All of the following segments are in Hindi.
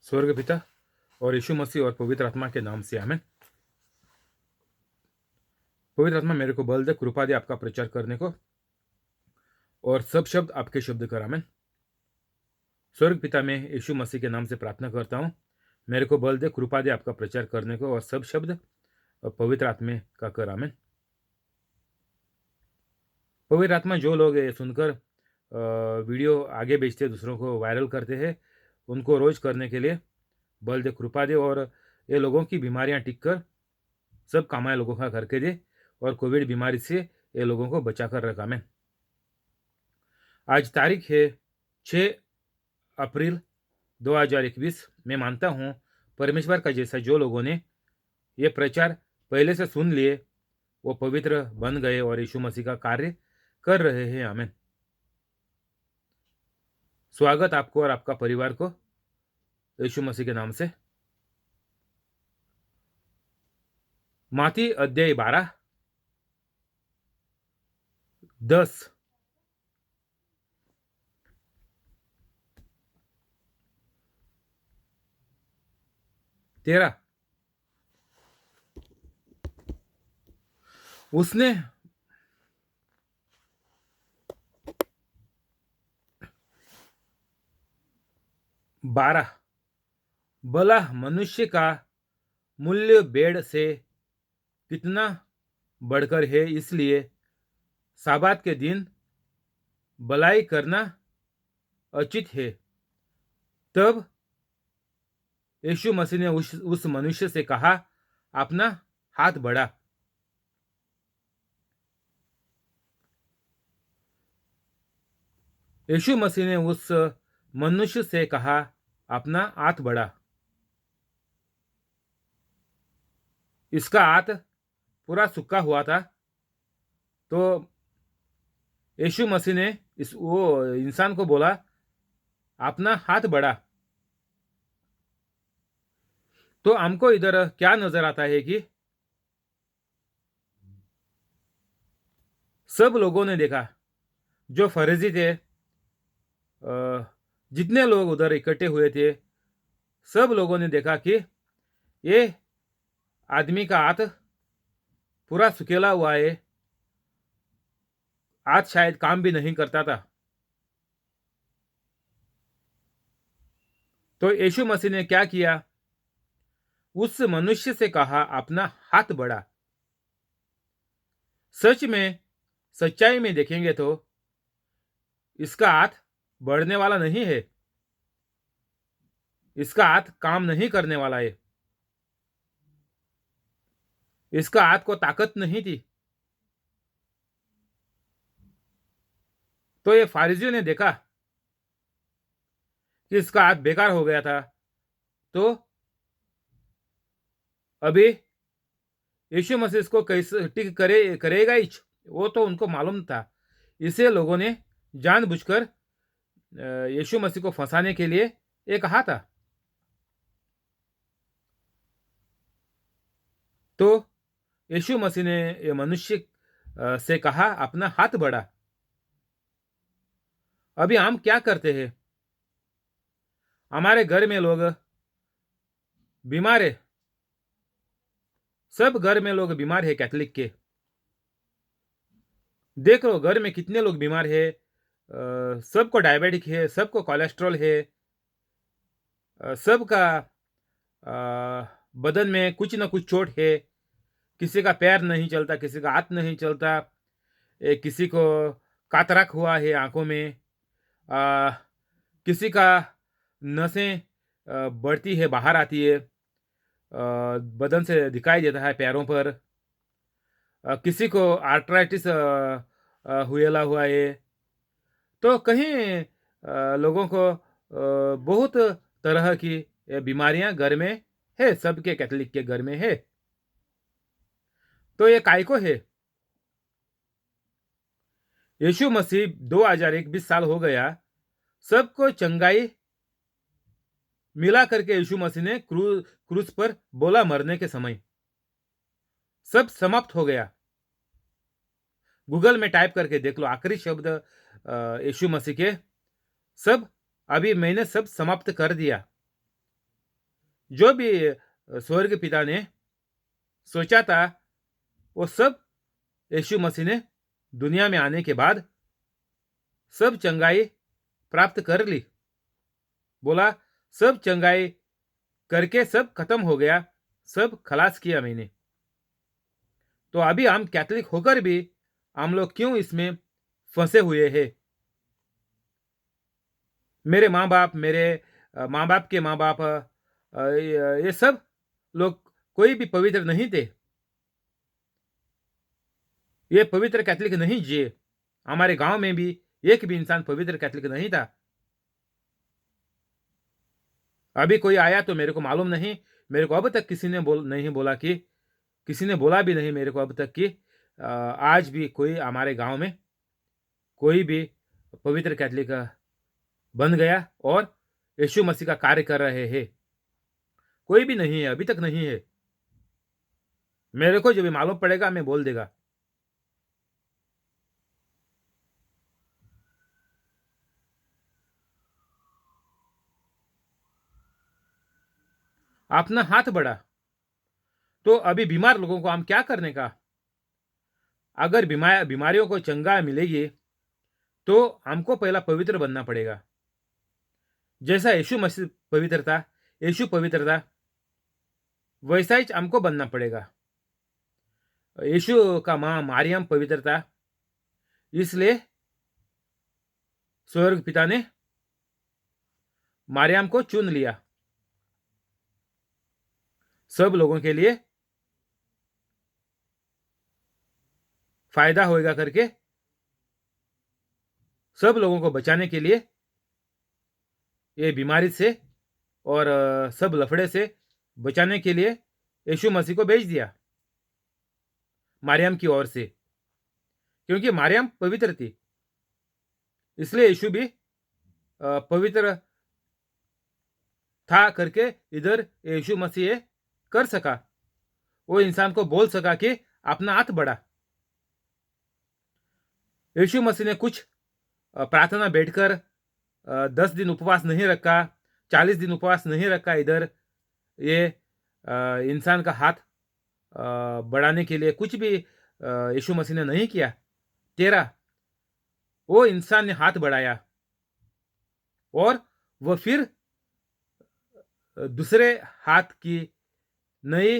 स्वर्ग पिता और यीशु मसीह और पवित्र आत्मा के नाम से आमेन। पवित्र आत्मा मेरे को बल दे, कृपा दे आपका प्रचार करने को, और सब शब्द आपके शब्द कर। आमेन। स्वर्ग पिता मैं यीशु मसीह के नाम से प्रार्थना करता हूँ, मेरे को बल दे, कृपा दे आपका प्रचार करने को, और सब शब्द पवित्र आत्मा का कर। आमेन। पवित्र आत्मा जो लोग ये सुनकर वीडियो आगे भेजते, दूसरों को वायरल करते हैं, उनको रोज करने के लिए बल दे, कृपा दे, और ये लोगों की बीमारियां टिक कर सब कामाए लोगों का करके दे, और कोविड बीमारी से ये लोगों को बचा कर रखा। आमेन। आज तारीख है 6 अप्रैल 2021। मैं मानता हूँ परमेश्वर का जैसा जो लोगों ने ये प्रचार पहले से सुन लिए वो पवित्र बन गए और यीशु मसीह का कार्य कर रहे हैं। आमेन। स्वागत आपको और आपका परिवार को यीशु मसीह के नाम से। माती अध्याय 12, 10, 13। उसने 12, भला मनुष्य का मूल्य भेड़ से कितना बढ़कर है, इसलिए साबात के दिन भलाई करना उचित है। तब यीशु मसीह ने उस मनुष्य से कहा, अपना हाथ बढ़ा। यीशु मसीह ने उस मनुष्य से कहा, अपना हाथ बढ़ा। इसका हाथ पूरा सूखा हुआ था, तो यीशु मसीह ने वो इंसान को बोला, अपना हाथ बढ़ा। तो हमको इधर क्या नजर आता है कि सब लोगों ने देखा, जो फरीसी थे, जितने लोग उधर इकट्ठे हुए थे, सब लोगों ने देखा कि ये आदमी का हाथ पूरा सुखेला हुआ है, हाथ शायद काम भी नहीं करता था। तो यीशु मसीह ने क्या किया, उस मनुष्य से कहा, अपना हाथ बढ़ा। सच में सच्चाई में देखेंगे तो इसका हाथ बढ़ने वाला नहीं है, इसका हाथ काम नहीं करने वाला है, इसका हाथ को ताकत नहीं थी। तो ये फारिजियों ने देखा कि इसका हाथ बेकार हो गया था, तो अभी यीशु मसीह इसको कैसे ठीक करेगा ही, वो तो उनको मालूम था। इसे लोगों ने जानबूझकर यीशु मसीह को फंसाने के लिए ये कहा था। तो यीशु मसीह ने ये मनुष्य से कहा, अपना हाथ बढ़ा। अभी हम क्या करते हैं, हमारे घर में लोग बीमार है, सब घर में लोग बीमार है। कैथोलिक के देख लो, घर में कितने लोग बीमार है। सबको डायबिटिक है, सबको कोलेस्ट्रॉल है, सबका बदन में कुछ ना कुछ चोट है। किसी का पैर नहीं चलता, किसी का हाथ नहीं चलता, किसी को कातराक हुआ है आंखों में, किसी का नसें बढ़ती है, बाहर आती है, बदन से दिखाई देता है पैरों पर, किसी को आर्थराइटिस हुएला हुआ है। तो कहीं लोगों को बहुत तरह की बीमारियां घर में है, सबके कैथोलिक के घर में है। तो ये काय को है, यीशु मसीह 2021 साल हो गया, सबको चंगाई मिला करके यीशु मसीह ने क्रूस पर बोला, मरने के समय सब समाप्त हो गया। गूगल में टाइप करके देख लो, आखिरी शब्द यीशु मसीह के, सब अभी मैंने सब समाप्त कर दिया। जो भी स्वर्ग पिता ने सोचा था वो सब यीशु मसीह ने दुनिया में आने के बाद सब चंगाई प्राप्त कर ली। बोला सब चंगाई करके सब खत्म हो गया, सब खलास किया मैंने। तो अभी हम कैथोलिक होकर भी हम लोग क्यों इसमें फंसे हुए हैं? मेरे माँ बाप, मेरे माँ बाप के माँ बाप, ये सब लोग कोई भी पवित्र नहीं थे। ये पवित्र कैथोलिक नहीं जिए। हमारे गांव में भी एक भी इंसान पवित्र कैथोलिक नहीं था। अभी कोई आया तो मेरे को मालूम नहीं, मेरे को अब तक किसी ने नहीं बोला कि, किसी ने बोला भी नहीं मेरे को अब तक कि आज भी कोई हमारे गांव में कोई भी पवित्र कैथोलिक बन गया और यीशु मसीह का कार्य कर रहे हैं। कोई भी नहीं है, अभी तक नहीं है। मेरे को जो भी मालूम पड़ेगा मैं बोल देगा। अपना हाथ बढ़ा। तो अभी बीमार लोगों को हम क्या करने का? अगर बीमारियों को चंगा मिलेगी तो हमको पहला पवित्र बनना पड़ेगा। जैसा यीशु मसीह पवित्र था, यीशु पवित्र था, वैसा ही हमको बनना पड़ेगा। यीशु का माँ मारियम पवित्र था, इसलिए स्वर्ग पिता ने मारियम को चुन लिया सब लोगों के लिए फायदा होएगा करके, सब लोगों को बचाने के लिए, ये बीमारी से और सब लफड़े से बचाने के लिए यीशु मसीह को भेज दिया मारियम की ओर से। क्योंकि मारियम पवित्र थी, इसलिए यीशु भी पवित्र था करके इधर यीशु मसीह कर सका। वो इंसान को बोल सका कि अपना हाथ बढ़ा। यीशु मसीह ने कुछ प्रार्थना बैठकर 10 दिन उपवास नहीं रखा, 40 दिन उपवास नहीं रखा। इधर ये इंसान का हाथ बढ़ाने के लिए कुछ भी यीशु मसीह ने नहीं किया। वो इंसान ने हाथ बढ़ाया और वो फिर दूसरे हाथ की नई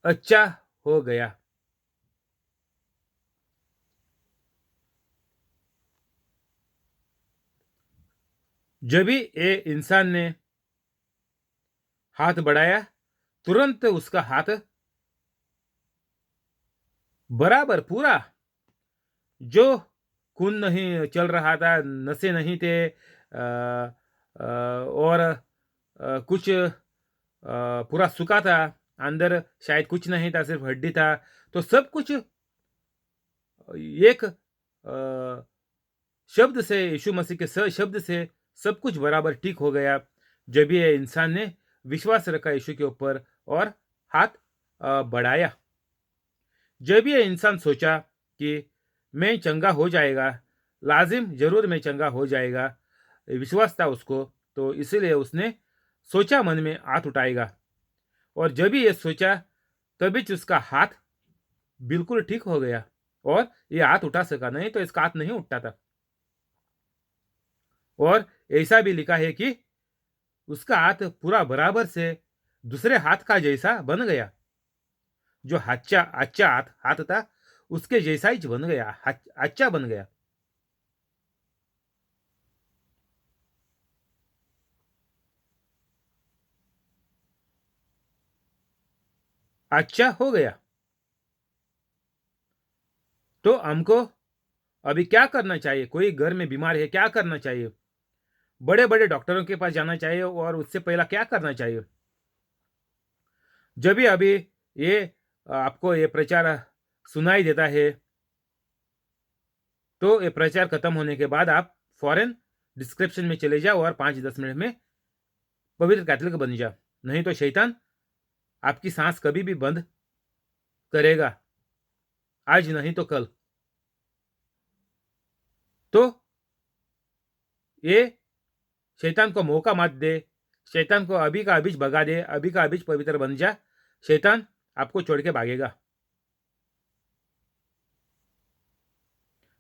अच्छा हो गया। जब भी ये इंसान ने हाथ बढ़ाया, तुरंत उसका हाथ बराबर पूरा, जो खून नहीं चल रहा था, नसें नहीं थे, और कुछ पूरा सूखा था, अंदर शायद कुछ नहीं था, सिर्फ हड्डी था, तो सब कुछ एक शब्द से, यीशु मसीह के शब्द से सब कुछ बराबर ठीक हो गया। जब ये इंसान ने विश्वास रखा यीशु के ऊपर और हाथ बढ़ाया। जब ये इंसान सोचा कि मैं चंगा हो जाएगा, लाजिम जरूर मैं चंगा हो जाएगा, विश्वास था उसको, तो इसीलिए उसने सोचा मन में हाथ उठाएगा। और जब भी ये सोचा तभी उसका हाथ बिल्कुल ठीक हो गया और ये हाथ उठा सका, नहीं तो इसका हाथ नहीं उठता था। और ऐसा भी लिखा है कि उसका हाथ पूरा बराबर से दूसरे हाथ का जैसा बन गया। जो अच्छा हाथ था उसके जैसा ही बन गया, अच्छा बन गया। अच्छा हो गया। तो हमको अभी क्या करना चाहिए? कोई घर में बीमार है, क्या करना चाहिए? बड़े बड़े डॉक्टरों के पास जाना चाहिए और उससे पहला क्या करना चाहिए? जब भी अभी ये आपको ये प्रचार सुनाई देता है तो ये प्रचार खत्म होने के बाद आप फौरन डिस्क्रिप्शन में चले जाओ और 5-10 मिनट में पवित्र कैथोलिक बन जाओ। नहीं तो शैतान आपकी सांस कभी भी बंद करेगा, आज नहीं तो कल। तो ये शैतान को मौका मत दे शैतान को अभी का अभी भगा दे, अभी का अभी पवित्र बन जा, शैतान आपको छोड़ के भागेगा।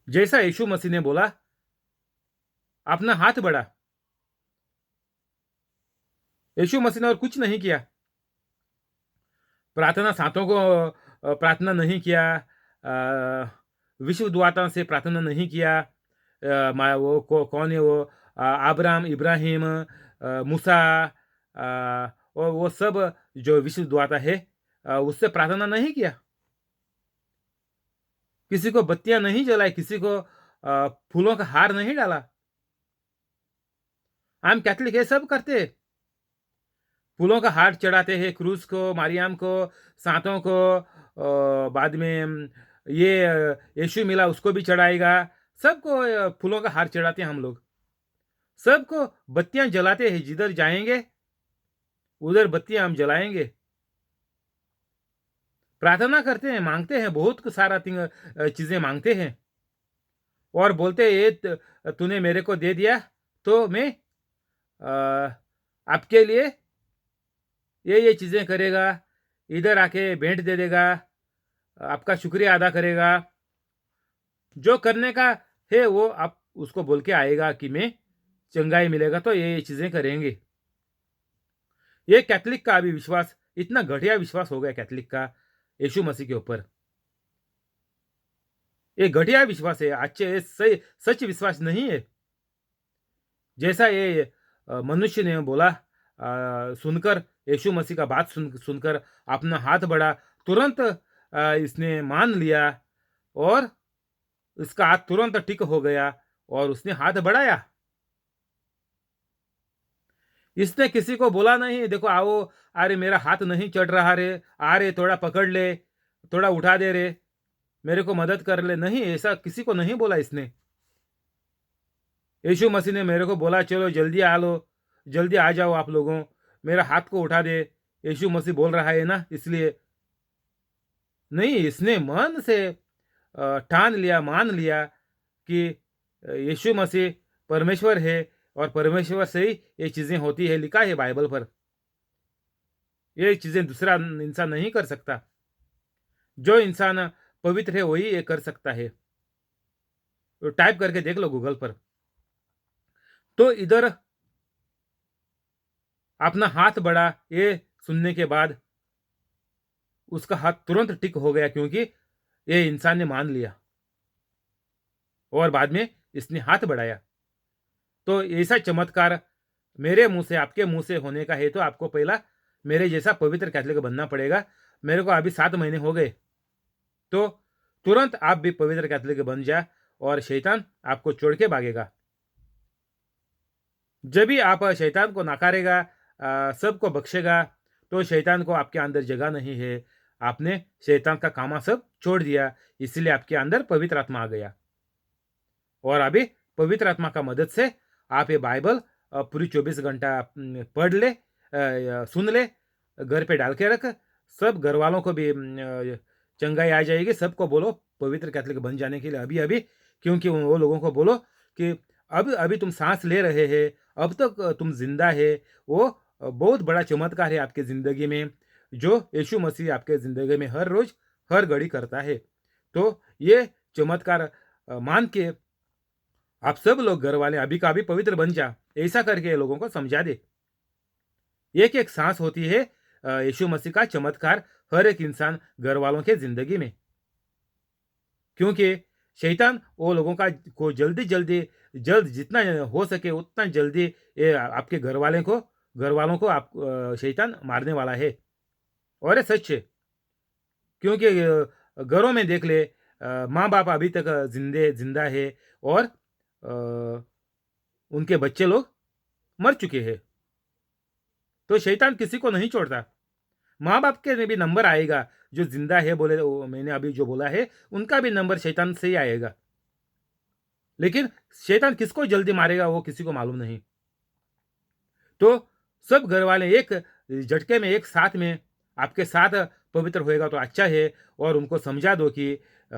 जैसा यीशु मसीह ने बोला, अपना हाथ बढ़ा। यीशु मसीह ने और कुछ नहीं किया, प्रार्थना सातों को प्रार्थना नहीं किया, विश्व दुआता से प्रार्थना नहीं किया। वो कौन है वो, अब्राहम, इब्राहिम, मूसा, और वो सब जो विश्व दुआता है, उससे प्रार्थना नहीं किया। किसी को बत्तियां नहीं जलाई, किसी को फूलों का हार नहीं डाला। हम कैथलिक ये सब करते हैं, फूलों का हार चढ़ाते हैं क्रूस को, मारियाम को, सातों को, बाद में ये यीशु मिला उसको भी चढ़ाएगा। सबको फूलों का हार चढ़ाते हैं हम लोग, सबको बत्तियां जलाते हैं। जिधर जाएंगे उधर बत्तियां हम जलाएंगे, प्रार्थना करते हैं, मांगते हैं, बहुत सारा चीजें मांगते हैं और बोलते हैं ये तूने मेरे को दे दिया तो मैं आपके लिए ये चीजें करेगा, इधर आके भेंट दे देगा, आपका शुक्रिया अदा करेगा। जो करने का है वो आप उसको बोल के आएगा कि मैं चंगाई मिलेगा तो ये चीजें करेंगे। ये कैथलिक का अभी विश्वास, इतना घटिया विश्वास हो गया कैथलिक का यीशु मसीह के ऊपर। ये घटिया विश्वास है, अच्छे सही सच विश्वास नहीं है। जैसा ये मनुष्य ने बोला, सुनकर यीशु मसीह का बात सुनकर अपना हाथ बढ़ा, तुरंत इसने मान लिया और इसका हाथ तुरंत ठीक हो गया और उसने हाथ बढ़ाया। इसने किसी को बोला नहीं, देखो आओ, अरे मेरा हाथ नहीं चढ़ रहा रे, आ रे थोड़ा पकड़ ले, थोड़ा उठा दे रे, मेरे को मदद कर ले। नहीं, ऐसा किसी को नहीं बोला इसने। यीशु मसीह ने मेरे को बोला, चलो जल्दी आ लो, जल्दी आ जाओ आप लोगों, मेरा हाथ को उठा दे। यीशु मसीह बोल रहा है ना, इसलिए नहीं, इसने मन से ठान लिया, मान लिया कि यीशु मसीह परमेश्वर है और परमेश्वर से ही ये चीजें होती है। लिखा है बाइबल पर, ये चीजें दूसरा इंसान नहीं कर सकता। जो इंसान पवित्र है वही ये कर सकता है। तो टाइप करके देख लो गूगल पर। तो इधर अपना हाथ बढ़ा, ये सुनने के बाद उसका हाथ तुरंत टिक हो गया, क्योंकि ये इंसान ने मान लिया और बाद में इसने हाथ बढ़ाया। तो ऐसा चमत्कार मेरे मुंह से, आपके मुंह से होने का है तो आपको पहला मेरे जैसा पवित्र कैथलिक बनना पड़ेगा। मेरे को अभी 7 महीने हो गए, तो तुरंत आप भी पवित्र कैथलिक बन जा और शैतान आपको छोड़ के भागेगा। जब भी आप शैतान को नकारेगा, सबको बख्शेगा, तो शैतान को आपके अंदर जगह नहीं है। आपने शैतान का कामा सब छोड़ दिया, इसलिए आपके अंदर पवित्र आत्मा आ गया। और अभी पवित्र आत्मा का मदद से आप ये बाइबल पूरी 24 घंटा पढ़ ले, सुन ले, घर पे डाल के रख। सब घर वालों को भी चंगाई आ जाएगी। सबको बोलो पवित्र कैथलिक बन जाने के लिए अभी अभी, क्योंकि वो लोगों को बोलो कि अब अभी तुम सांस ले रहे हैं, अब तक तुम जिंदा है। वो बहुत बड़ा चमत्कार है आपके जिंदगी में, जो यीशु मसीह आपके जिंदगी में हर रोज हर घड़ी करता है। तो ये चमत्कार मान के आप सब लोग घर वाले अभी का अभी पवित्र बन जा, ऐसा करके लोगों को समझा दे। एक एक सांस होती है यीशु मसीह का चमत्कार हर एक इंसान घर वालों के जिंदगी में, क्योंकि शैतान वो लोगों का को जल्द जितना हो सके उतना जल्दी ये आपके घर वालों को आप शैतान मारने वाला है। और ये सच है, क्योंकि घरों में देख ले, माँ बाप अभी तक जिंदा है और उनके बच्चे लोग मर चुके हैं। तो शैतान किसी को नहीं छोड़ता। माँ बाप के भी नंबर आएगा, जो जिंदा है बोले, मैंने अभी जो बोला है उनका भी नंबर शैतान से ही आएगा। लेकिन शैतान किसको जल्दी मारेगा वो किसी को मालूम नहीं। तो सब घर वाले एक झटके में, एक साथ में आपके साथ पवित्र होएगा तो अच्छा है। और उनको समझा दो कि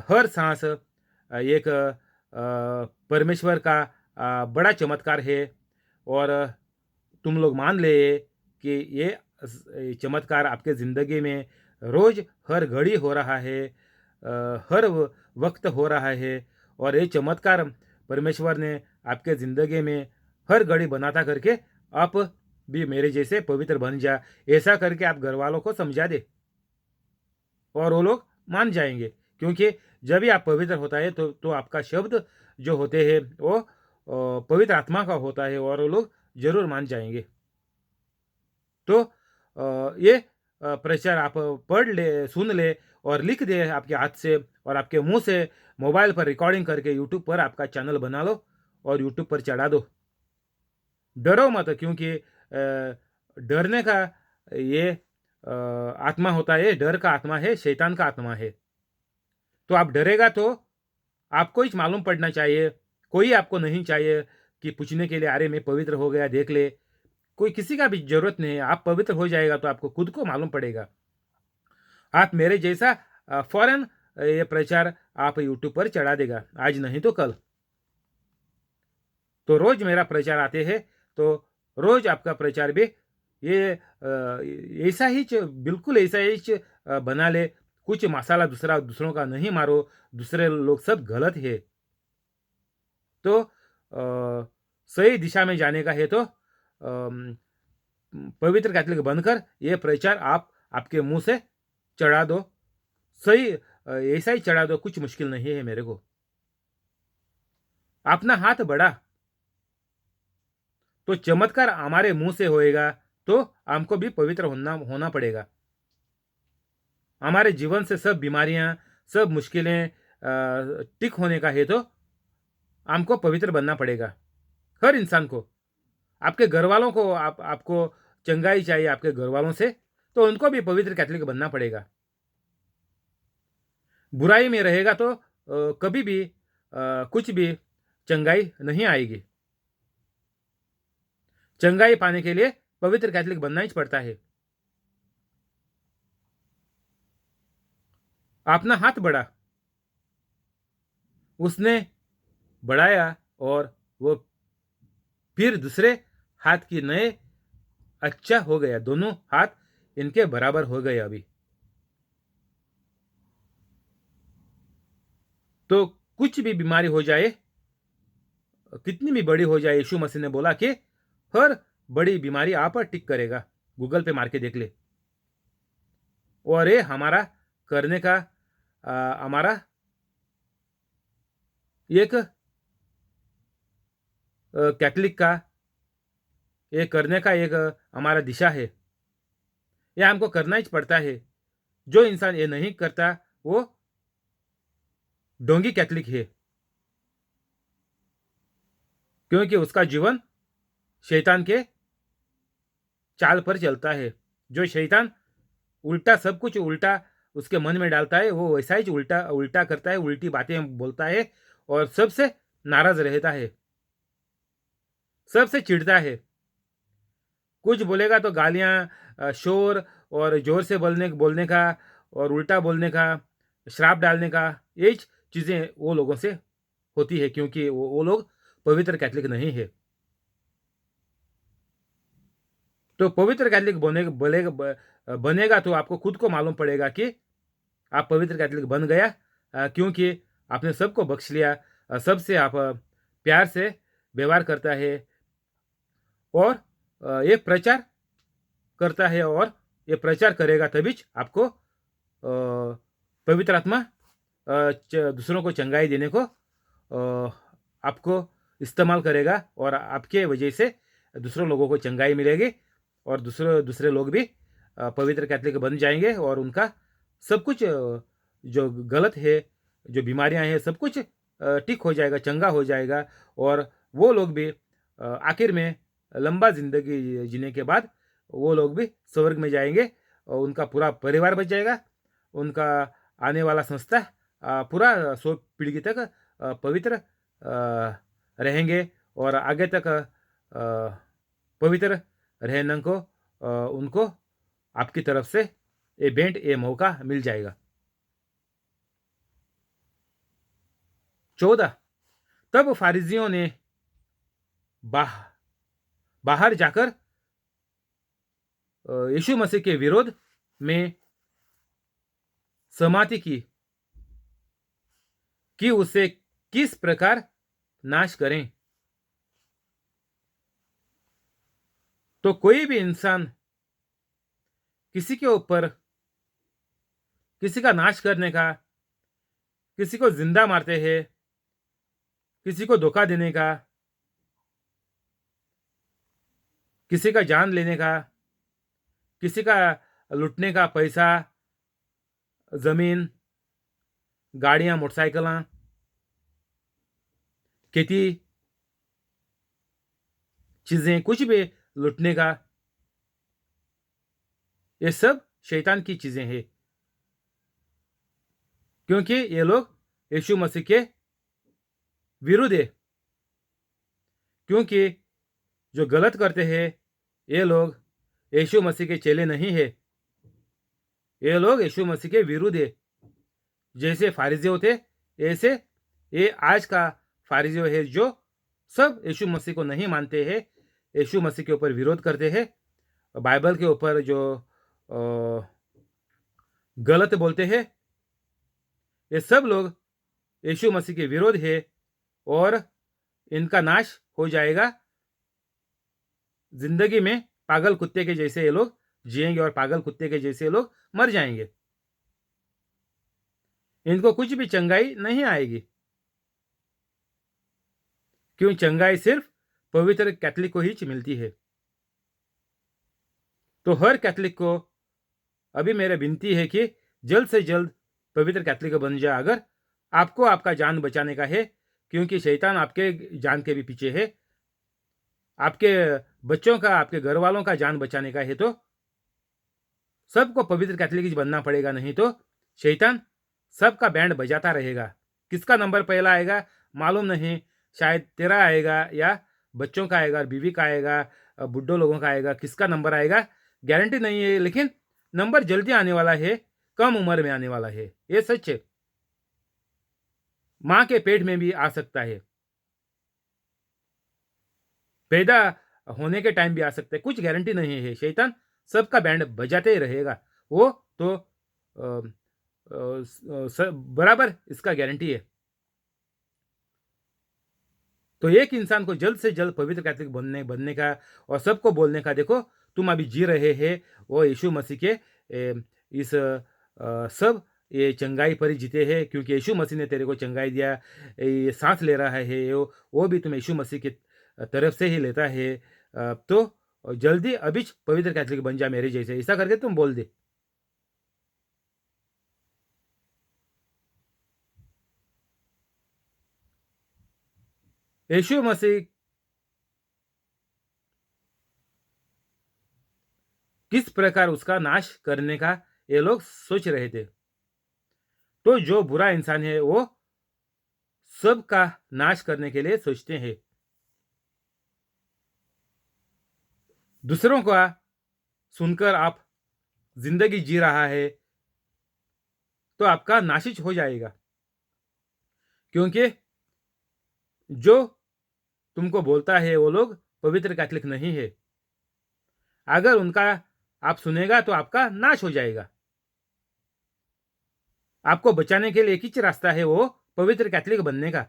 हर सांस एक परमेश्वर का बड़ा चमत्कार है और तुम लोग मान ले कि ये चमत्कार आपके ज़िंदगी में रोज़ हर घड़ी हो रहा है, हर वक्त हो रहा है, और ये चमत्कार परमेश्वर ने आपके ज़िंदगी में हर घड़ी बनाता करके आप भी मेरे जैसे पवित्र बन जा, ऐसा करके आप घर वालों को समझा दे और वो लोग मान जाएंगे। क्योंकि जब भी आप पवित्र होता है तो आपका शब्द जो होते हैं वो पवित्र आत्मा का होता है और वो लोग जरूर मान जाएंगे। तो ये प्रचार आप पढ़ ले, सुन ले और लिख दे आपके हाथ से और आपके मुंह से, मोबाइल पर रिकॉर्डिंग करके यूट्यूब पर आपका चैनल बना लो और यूट्यूब पर चढ़ा दो। डरो मत, क्योंकि डरने का ये आत्मा होता है, डर का आत्मा है, शैतान का आत्मा है। तो आप डरेगा तो आपको ही मालूम पड़ना चाहिए, कोई आपको नहीं चाहिए कि पूछने के लिए, अरे मैं पवित्र हो गया देख ले। कोई किसी का भी जरूरत नहीं है। आप पवित्र हो जाएगा तो आपको खुद को मालूम पड़ेगा। आप मेरे जैसा फौरन ये प्रचार आप यूट्यूब पर चढ़ा देगा, आज नहीं तो कल। तो रोज मेरा प्रचार आते हैं, तो रोज आपका प्रचार भी ये ऐसा ही बिल्कुल ऐसा ही बना ले। कुछ मसाला दूसरों का नहीं मारो, दूसरे लोग सब गलत है। तो सही दिशा में जाने का है तो पवित्र कैथोलिक बनकर ये प्रचार आप आपके मुंह से चढ़ा दो। सही ऐसा ही चढ़ा दो, कुछ मुश्किल नहीं है मेरे को। अपना हाथ बढ़ा तो चमत्कार हमारे मुंह से होएगा, तो हमको भी पवित्र होना पड़ेगा। हमारे जीवन से सब बीमारियां, सब मुश्किलें ठीक होने का है तो हमको पवित्र बनना पड़ेगा। हर इंसान को, आपके घर वालों को, आपको चंगाई चाहिए आपके घर वालों से, तो उनको भी पवित्र कैथोलिक बनना पड़ेगा। बुराई में रहेगा तो कभी भी कुछ भी चंगाई नहीं आएगी। चंगाई पाने के लिए पवित्र कैथोलिक बनना ही पड़ता है। अपना हाथ बढ़ा, उसने बढ़ाया और वो फिर दूसरे हाथ की नए अच्छा हो गया। दोनों हाथ इनके बराबर हो गए अभी। तो कुछ भी बीमारी हो जाए, कितनी भी बड़ी हो जाए, यीशु मसीह ने बोला कि हर बड़ी बीमारी आप पर टिक करेगा। गूगल पे मार के देख ले। और ये हमारा करने का हमारा एक कैथलिक का ये करने का एक हमारा दिशा है। ये हमको करना ही पड़ता है। जो इंसान ये नहीं करता वो ढोंगी कैथलिक है, क्योंकि उसका जीवन शैतान के चाल पर चलता है। जो शैतान उल्टा सब कुछ उल्टा उसके मन में डालता है, वो वैसा ही उल्टा उल्टा करता है, उल्टी बातें बोलता है और सबसे नाराज रहता है, सबसे चिढ़ता है। कुछ बोलेगा तो गालियां, शोर और जोर से बोलने का और उल्टा बोलने का, श्राप डालने का, ये चीजें वो लोगों से होती है, क्योंकि वो लोग पवित्र कैथलिक नहीं है। तो पवित्र कैथलिक बनेगा तो आपको खुद को मालूम पड़ेगा कि आप पवित्र कैथलिक बन गया, क्योंकि आपने सबको बख्श लिया, सबसे आप प्यार से व्यवहार करता है और ये प्रचार करता है। और ये प्रचार करेगा तभी आपको पवित्र आत्मा दूसरों को चंगाई देने को आपको इस्तेमाल करेगा और आपके वजह से दूसरों लोगों को चंगाई मिलेगी और दूसरे लोग भी पवित्र कैथलिक बन जाएंगे और उनका सब कुछ जो गलत है, जो बीमारियां हैं, सब कुछ ठीक हो जाएगा, चंगा हो जाएगा। और वो लोग भी आखिर में लंबा जिंदगी जीने के बाद वो लोग भी स्वर्ग में जाएंगे और उनका पूरा परिवार बच जाएगा। उनका आने वाला संस्था पूरा 100 पीढ़ी तक पवित्र रहेंगे और आगे तक पवित्र रहने को उनको आपकी तरफ से ये भेंट, ये मौका मिल जाएगा। 14, तब फारिजियों ने बाहर जाकर यीशु मसीह के विरोध में सहमति की कि उसे किस प्रकार नाश करें। तो कोई भी इंसान किसी के ऊपर किसी का नाश करने का, किसी को जिंदा मारते हैं, किसी को धोखा देने का, किसी का जान लेने का, किसी का लूटने का, पैसा, जमीन, गाड़ियां, मोटरसाइकिलें, खेती, चीजें, कुछ भी लूटने का, ये सब शैतान की चीजें हैं, क्योंकि ये लोग यीशु मसीह के विरुद्ध है। क्योंकि जो गलत करते हैं ये लोग यीशु मसीह के चेले नहीं है, ये लोग यीशु मसीह के विरुद्ध है। जैसे फारिजी होते ऐसे ये आज का फारिजी है, जो सब यीशु मसीह को नहीं मानते हैं, यीशु मसीह के ऊपर विरोध करते हैं, बाइबल के ऊपर जो गलत बोलते हैं, ये सब लोग यीशु मसीह के विरोध है और इनका नाश हो जाएगा। जिंदगी में पागल कुत्ते के जैसे ये लोग जिएंगे और पागल कुत्ते के जैसे लोग मर जाएंगे। इनको कुछ भी चंगाई नहीं आएगी। क्यों? चंगाई सिर्फ पवित्र कैथलिक को ही मिलती है। तो हर कैथलिक को अभी मेरा विनती है कि जल्द से जल्द पवित्र कैथलिक बन जाए। अगर आपको आपका जान बचाने का है, क्योंकि शैतान आपके जान के भी पीछे है, आपके बच्चों का, आपके घर वालों का जान बचाने का है, तो सबको पवित्र कैथलिक बनना पड़ेगा। नहीं तो शैतान सबका बैंड बजाता रहेगा। किसका नंबर पहला आएगा मालूम नहीं, शायद तेरा आएगा या बच्चों का आएगा, बीवी का आएगा, बुड्ढों लोगों का आएगा। किसका नंबर आएगा गारंटी नहीं है, लेकिन नंबर जल्दी आने वाला है, कम उम्र में आने वाला है, ये सच है। मां के पेट में भी आ सकता है, पैदा होने के टाइम भी आ सकता है, कुछ गारंटी नहीं है। शैतान सबका बैंड बजाते ही रहेगा, वो तो बराबर इसका गारंटी है। तो एक इंसान को जल्द से जल्द पवित्र कैथलिक बनने का और सबको बोलने का, देखो तुम अभी जी रहे हैं वो यीशु मसीह के इस सब ये चंगाई पर ही जीते हैं, क्योंकि यीशु मसीह ने तेरे को चंगाई दिया। ये सांस ले रहा है वो भी तुम यीशु मसीह की तरफ से ही लेता है। तो जल्दी अभी पवित्र कैथलिक बन जा मेरे जैसे, ऐसा करके तुम बोल दे। यीशु मसीह किस प्रकार उसका नाश करने का ये लोग सोच रहे थे। तो जो बुरा इंसान है वो सबका नाश करने के लिए सोचते हैं। दूसरों का सुनकर आप जिंदगी जी रहा है तो आपका नाशिश हो जाएगा, क्योंकि जो तुमको बोलता है वो लोग पवित्र कैथलिक नहीं है। अगर उनका आप सुनेगा तो आपका नाश हो जाएगा। आपको बचाने के लिए एक ही रास्ता है, वो पवित्र कैथलिक बनने का।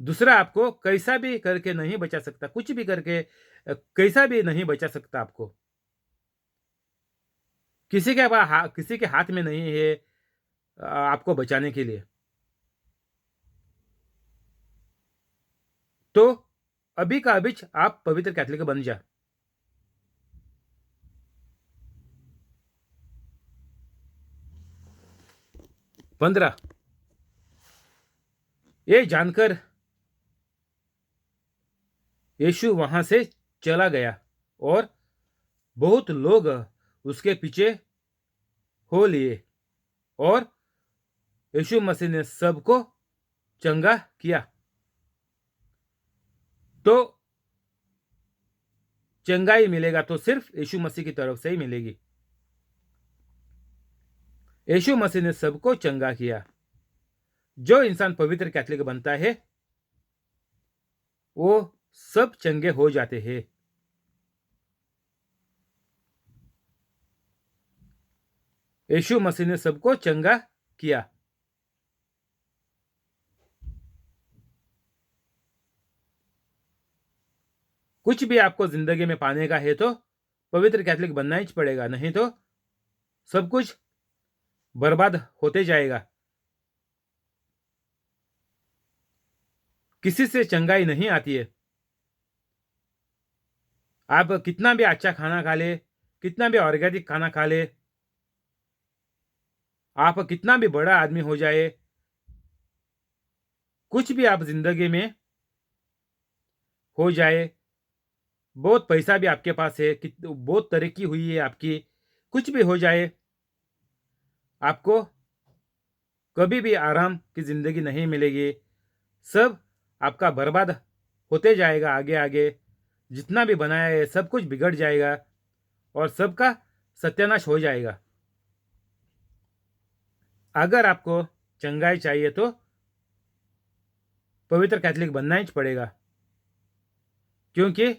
दूसरा आपको कैसा भी करके नहीं बचा सकता, कुछ भी करके कैसा भी नहीं बचा सकता। आपको किसी के हाथ में नहीं है आपको बचाने के लिए। तो अभी का अभी आप पवित्र कैथलिक बन जा। पंद्रह, ये जानकर यीशु वहां से चला गया और बहुत लोग उसके पीछे हो लिए और यीशु मसीह ने सबको चंगा किया। तो चंगाई मिलेगा तो सिर्फ यीशु मसीह की तरफ से ही मिलेगी। यीशु मसीह ने सबको चंगा किया। जो इंसान पवित्र कैथलिक बनता है वो सब चंगे हो जाते हैं। यीशु मसीह ने सबको चंगा किया। कुछ भी आपको जिंदगी में पाने का है तो पवित्र कैथोलिक बनना ही पड़ेगा, नहीं तो सब कुछ बर्बाद होते जाएगा। किसी से चंगाई नहीं आती है। आप कितना भी अच्छा खाना खा ले, कितना भी ऑर्गेनिक खाना खा ले, आप कितना भी बड़ा आदमी हो जाए, कुछ भी आप जिंदगी में हो जाए, बहुत पैसा भी आपके पास है, बहुत तरक्की हुई है आपकी, कुछ भी हो जाए, आपको कभी भी आराम की जिंदगी नहीं मिलेगी। सब आपका बर्बाद होते जाएगा। आगे आगे जितना भी बनाया है सब कुछ बिगड़ जाएगा और सबका सत्यानाश हो जाएगा। अगर आपको चंगाई चाहिए तो पवित्र कैथोलिक बनना ही पड़ेगा, क्योंकि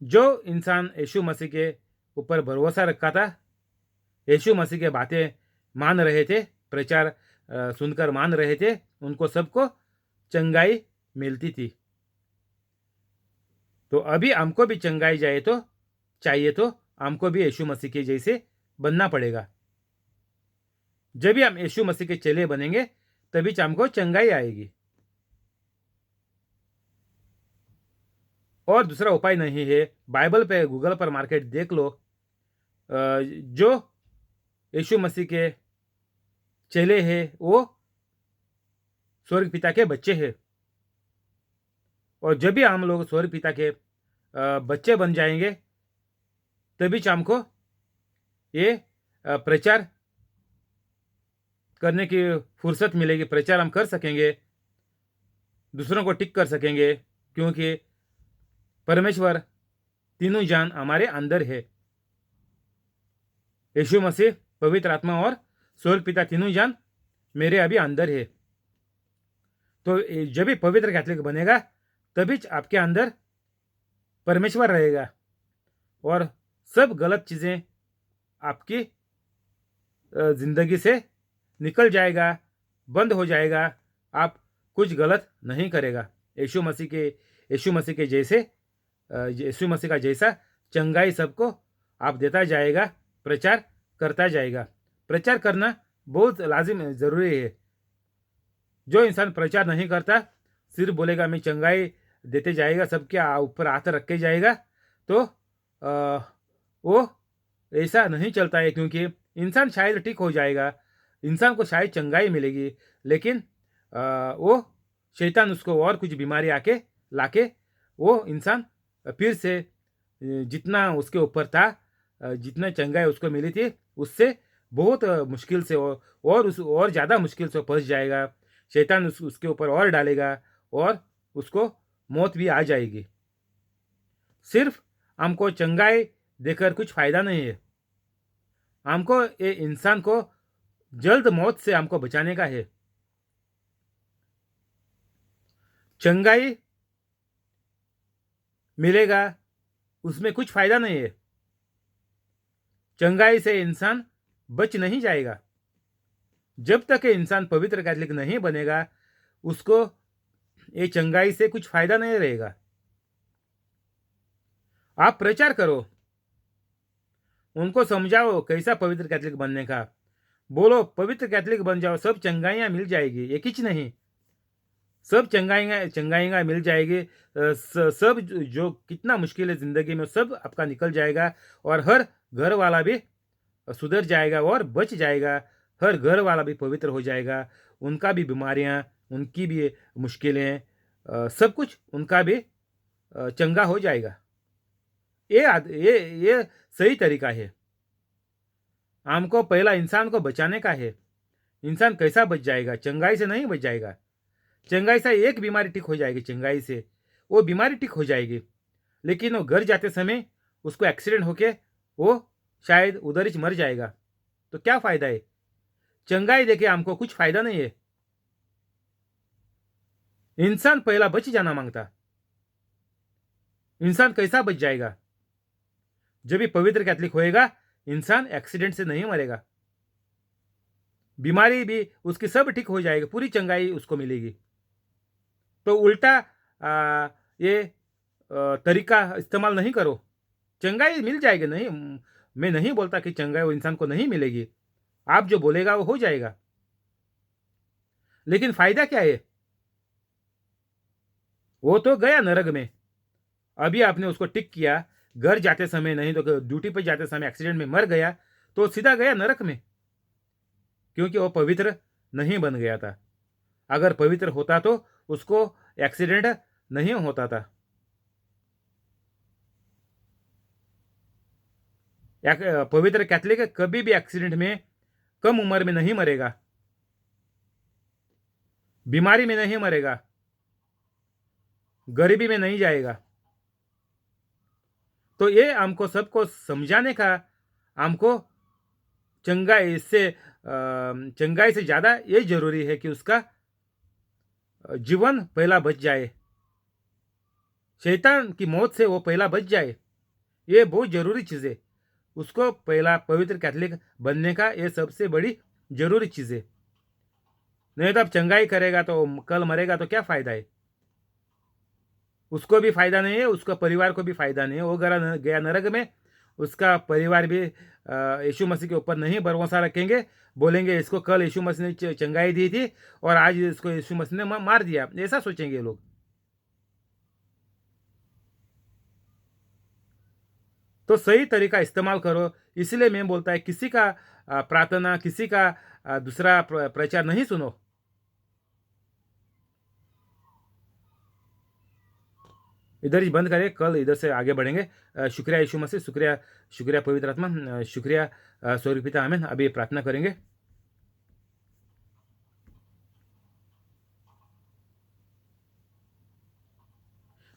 जो इंसान यीशु मसीह के ऊपर भरोसा रखा था, यीशु मसीह के बातें मान रहे थे, प्रचार सुनकर मान रहे थे, उनको सबको चंगाई मिलती थी। तो अभी हमको भी चंगाई चाहिए तो हमको भी यीशु मसीह के जैसे बनना पड़ेगा। जब भी हम यीशु मसीह के चेले बनेंगे तभी हमको चंगाई आएगी। और दूसरा उपाय नहीं है। बाइबल पे, गूगल पर मार्केट देख लो, जो यीशु मसीह के चेले हैं वो स्वर्ग पिता के बच्चे हैं। और जब भी हम लोग स्वर्ग पिता के बच्चे बन जाएंगे तभी हमको ये प्रचार करने की फुर्सत मिलेगी, प्रचार हम कर सकेंगे, दूसरों को टिक कर सकेंगे, क्योंकि परमेश्वर तीनों जान हमारे अंदर है। यीशु मसीह, पवित्र आत्मा और स्वर्ग पिता तीनों जान मेरे अभी अंदर है। तो जब भी पवित्र कैथोलिक बनेगा तभी आपके अंदर परमेश्वर रहेगा और सब गलत चीजें आपकी जिंदगी से निकल जाएगा, बंद हो जाएगा। आप कुछ गलत नहीं करेगा। यीशु मसीह के यीशु मसीह का जैसा चंगाई सबको आप देता जाएगा, प्रचार करता जाएगा। प्रचार करना बहुत लाजिम जरूरी है। जो इंसान प्रचार नहीं करता, सिर्फ बोलेगा मैं चंगाई देते जाएगा, सबके ऊपर हाथ रख के जाएगा, तो वो ऐसा नहीं चलता है। क्योंकि इंसान शायद ठीक हो जाएगा, इंसान को शायद चंगाई मिलेगी, लेकिन वो शैतान उसको और कुछ बीमारी आके लाके वो इंसान फिर से जितना उसके ऊपर था, जितना चंगाई उसको मिली थी, उससे बहुत मुश्किल से और ज़्यादा मुश्किल से फंस जाएगा। शैतान उसके ऊपर और डालेगा और उसको मौत भी आ जाएगी। सिर्फ हमको चंगाई देकर कुछ फायदा नहीं है। हमको ये इंसान को जल्द मौत से हमको बचाने का है। चंगाई मिलेगा उसमें कुछ फायदा नहीं है। चंगाई से इंसान बच नहीं जाएगा। जब तक इंसान पवित्र कैथोलिक नहीं बनेगा उसको ये चंगाई से कुछ फायदा नहीं रहेगा। आप प्रचार करो, उनको समझाओ कैसा पवित्र कैथोलिक बनने का। बोलो पवित्र कैथोलिक बन जाओ, सब चंगाइयाँ मिल जाएगी। एक ही नहीं, सब चंगाइयाँ मिल जाएगी। सब जो कितना मुश्किल है जिंदगी में सब आपका निकल जाएगा और हर घर वाला भी सुधर जाएगा और बच जाएगा। हर घर वाला भी पवित्र हो जाएगा। उनका भी बीमारियां, उनकी भी मुश्किलें, सब कुछ उनका भी चंगा हो जाएगा। ये सही तरीका है। हमको पहला इंसान को बचाने का है। इंसान कैसा बच जाएगा? चंगाई से नहीं बच जाएगा। चंगाई से एक बीमारी ठीक हो जाएगी, चंगाई से वो बीमारी ठीक हो जाएगी, लेकिन वो घर जाते समय उसको एक्सीडेंट होके वो शायद उधर ही मर जाएगा। तो क्या फायदा है? चंगाई देके हमको कुछ फायदा नहीं है। इंसान पहला बच जाना मांगता। इंसान कैसा बच जाएगा? जब भी पवित्र कैथोलिक होएगा इंसान एक्सीडेंट से नहीं मरेगा। बीमारी भी उसकी सब ठीक हो जाएगी, पूरी चंगाई उसको मिलेगी। तो उल्टा ये तरीका इस्तेमाल नहीं करो, चंगाई मिल जाएगी। नहीं, मैं नहीं बोलता कि चंगाई वो इंसान को नहीं मिलेगी, आप जो बोलेगा वो हो जाएगा, लेकिन फायदा क्या है? वो तो गया नरक में। अभी आपने उसको टिक किया, घर जाते समय नहीं तो ड्यूटी पर जाते समय एक्सीडेंट में मर गया, तो सीधा गया नरक में, क्योंकि वो पवित्र नहीं बन गया था। अगर पवित्र होता तो उसको एक्सीडेंट नहीं होता था। पवित्र कैथलिक कभी भी एक्सीडेंट में कम उम्र में नहीं मरेगा, बीमारी में नहीं मरेगा, गरीबी में नहीं जाएगा। तो ये हमको सबको समझाने का, हमको चंगाई से ज़्यादा ये जरूरी है कि उसका जीवन पहला बच जाए, शैतान की मौत से वो पहला बच जाए। ये बहुत जरूरी चीज़ है, उसको पहला पवित्र कैथलिक बनने का ये सबसे बड़ी जरूरी चीज़ है। नहीं तो अब चंगाई करेगा तो कल मरेगा तो क्या फ़ायदा है? उसको भी फ़ायदा नहीं है, उसका परिवार को भी फ़ायदा नहीं है। वो गया नरक में, उसका परिवार भी यीशु मसीह के ऊपर नहीं भरोसा रखेंगे, बोलेंगे इसको कल यीशु मसीह ने चंगाई दी थी और आज इसको यीशु मसीह ने मार दिया, ऐसा सोचेंगे ये लोग। तो सही तरीका इस्तेमाल करो। इसलिए मैं बोलता है किसी का प्रार्थना, किसी का दूसरा प्रचार नहीं सुनो। इधर ही बंद करें, कल इधर से आगे बढ़ेंगे। शुक्रिया यीशु मसीह, शुक्रिया, शुक्रिया पवित्र आत्मा, शुक्रिया स्वर्गीय पिता, आमीन। अभी प्रार्थना करेंगे।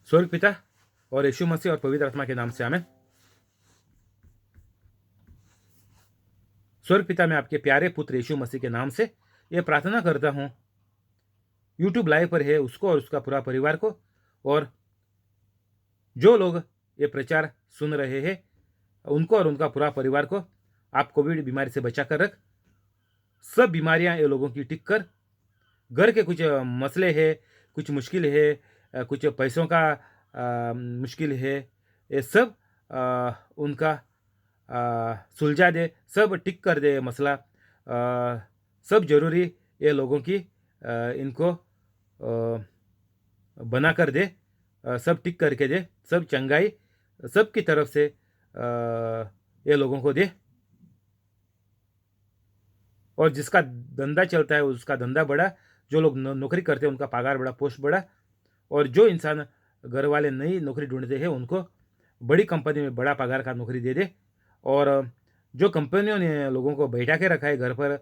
स्वर्ग पिता और यीशु मसीह और पवित्र आत्मा के नाम से, आमीन। स्वर्ग पिता, मैं आपके प्यारे पुत्र यीशु मसीह के नाम से ये प्रार्थना करता हूँ, यूट्यूब लाइव पर है उसको और उसका पूरा परिवार को, और जो लोग ये प्रचार सुन रहे हैं उनको और उनका पूरा परिवार को आप कोविड बीमारी से बचा कर रख। सब बीमारियां ये लोगों की टिक कर, घर के कुछ मसले है, कुछ मुश्किल है, कुछ पैसों का मुश्किल है, ये सब उनका सुलझा दे, सब टिक कर दे मसला। सब जरूरी ये लोगों की इनको बना कर दे, सब टिक करके दे, सब चंगाई सब की तरफ से ये लोगों को दे। और जिसका धंधा चलता है उसका धंधा बढ़ा, जो लोग नौकरी करते हैं उनका पगार बढ़ा, पोस्ट बढ़ा, और जो इंसान घर वाले नई नौकरी ढूंढते हैं उनको बड़ी कंपनी में बड़ा पगार का नौकरी दे दे। और जो कंपनियों ने लोगों को बैठा के रखा है घर पर,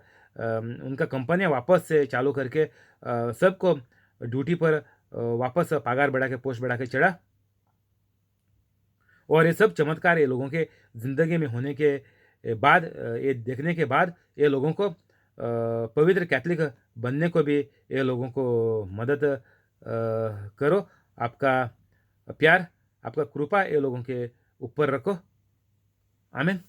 उनका कंपनियां वापस से चालू करके सबको ड्यूटी पर वापस पगार बढ़ा के, पोस्ट बढ़ा के चढ़ा। और ये सब चमत्कार ये लोगों के ज़िंदगी में होने के बाद, ये देखने के बाद ये लोगों को पवित्र कैथलिक बनने को भी ये लोगों को मदद करो। आपका प्यार, आपका कृपा ये लोगों के ऊपर रखो, आमीन।